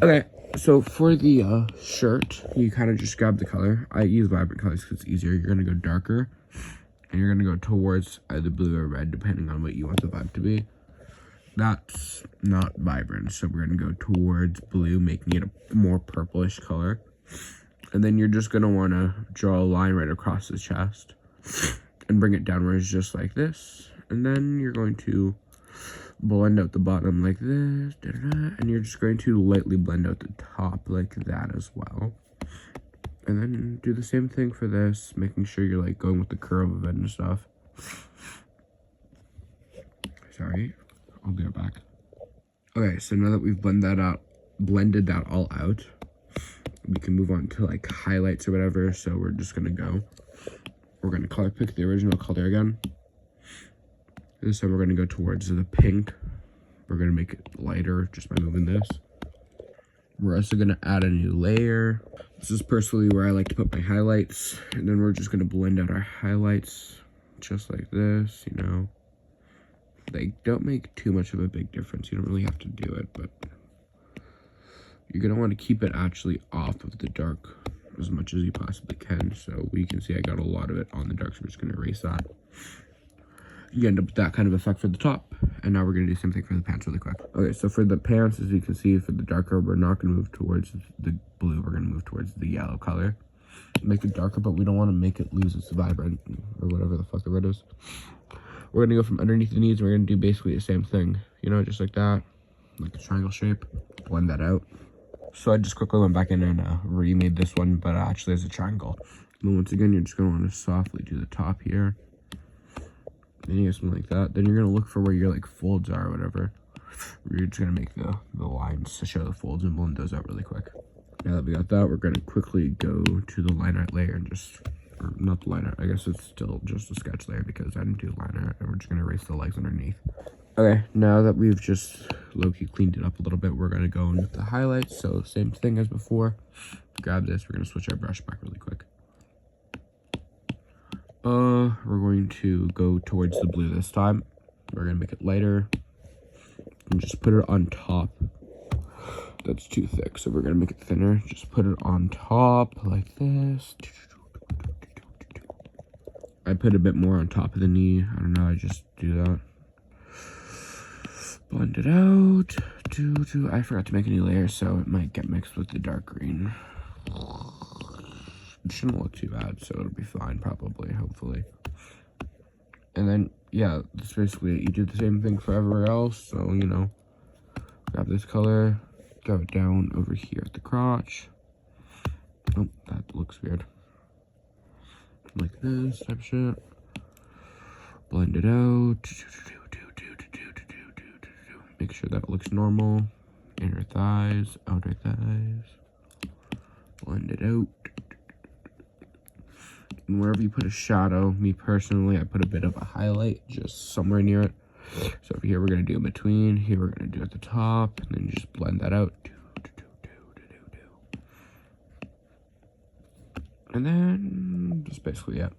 Okay, so for the shirt, you kind of just grab the color. I use vibrant colors because it's easier. You're going to go darker, and you're going to go towards either blue or red, depending on what you want the vibe to be. That's not vibrant, so we're going to go towards blue, making it a more purplish color. And then you're just going to want to draw a line right across the chest and bring it downwards just like this. And then you're going to blend out the bottom like this, and you're just going to lightly blend out the top like that as well. And then do the same thing for this, making sure you're like going with the curve of it and stuff. Sorry, I'll be right back. Okay, so now that we've blended that all out, we can move on to like highlights or whatever. So we're just gonna we're gonna color pick the original color again. This time we're gonna go towards the pink. We're gonna make it lighter just by moving this. We're also gonna add a new layer. This is personally where I like to put my highlights. And then we're just gonna blend out our highlights just like this, you know. They don't make too much of a big difference. You don't really have to do it, but you're gonna want to keep it actually off of the dark as much as you possibly can. So you can see I got a lot of it on the dark, so we're just gonna erase that. You end up with that kind of effect for the top. And now we're gonna do the same thing for the pants really quick. Okay, so for the pants, as you can see, for the darker, we're not gonna move towards the blue, we're gonna move towards the yellow color. Make it darker, but we don't wanna make it lose its vibrant, or whatever the fuck the word is. We're gonna go from underneath the knees, and we're gonna do basically the same thing. You know, just like that, like a triangle shape, blend that out. So I just quickly went back in and remade this one, but actually as a triangle. And once again, you're just gonna wanna softly do the top here. Then you get something like that. Then you're gonna look for where your like folds are or whatever. You're just gonna make the lines to show the folds and blend those out really quick. Now that we got that, we're gonna quickly go to the line art layer and just, or not the line art, I guess it's still just a sketch layer because I didn't do line art, and we're just gonna erase the legs underneath. Okay, now that we've just low-key cleaned it up a little bit, we're gonna go in with the highlights. So same thing as before. Grab this, we're gonna switch our brush back really quick. We're going to go towards the blue this time. We're gonna make it lighter and just put it on top. That's too thick, so we're gonna make it thinner. Just put it on top like this. I put a bit more on top of the knee. I don't know, I just do that. Blend it out. I forgot to make any layers, so it might get mixed with the dark green. It shouldn't look too bad, so it'll be fine, probably, hopefully. And then, yeah, that's basically it. You do the same thing for everywhere else, so, you know, grab this color, go it down over here at the crotch. Oh, that looks weird. Like this type of shit. Blend it out. Make sure that it looks normal. Inner thighs, outer thighs. Blend it out. And wherever you put a shadow, me personally, I put a bit of a highlight just somewhere near it. So over here we're gonna do in between, here we're gonna do at the top, and then you just blend that out. And then just basically it.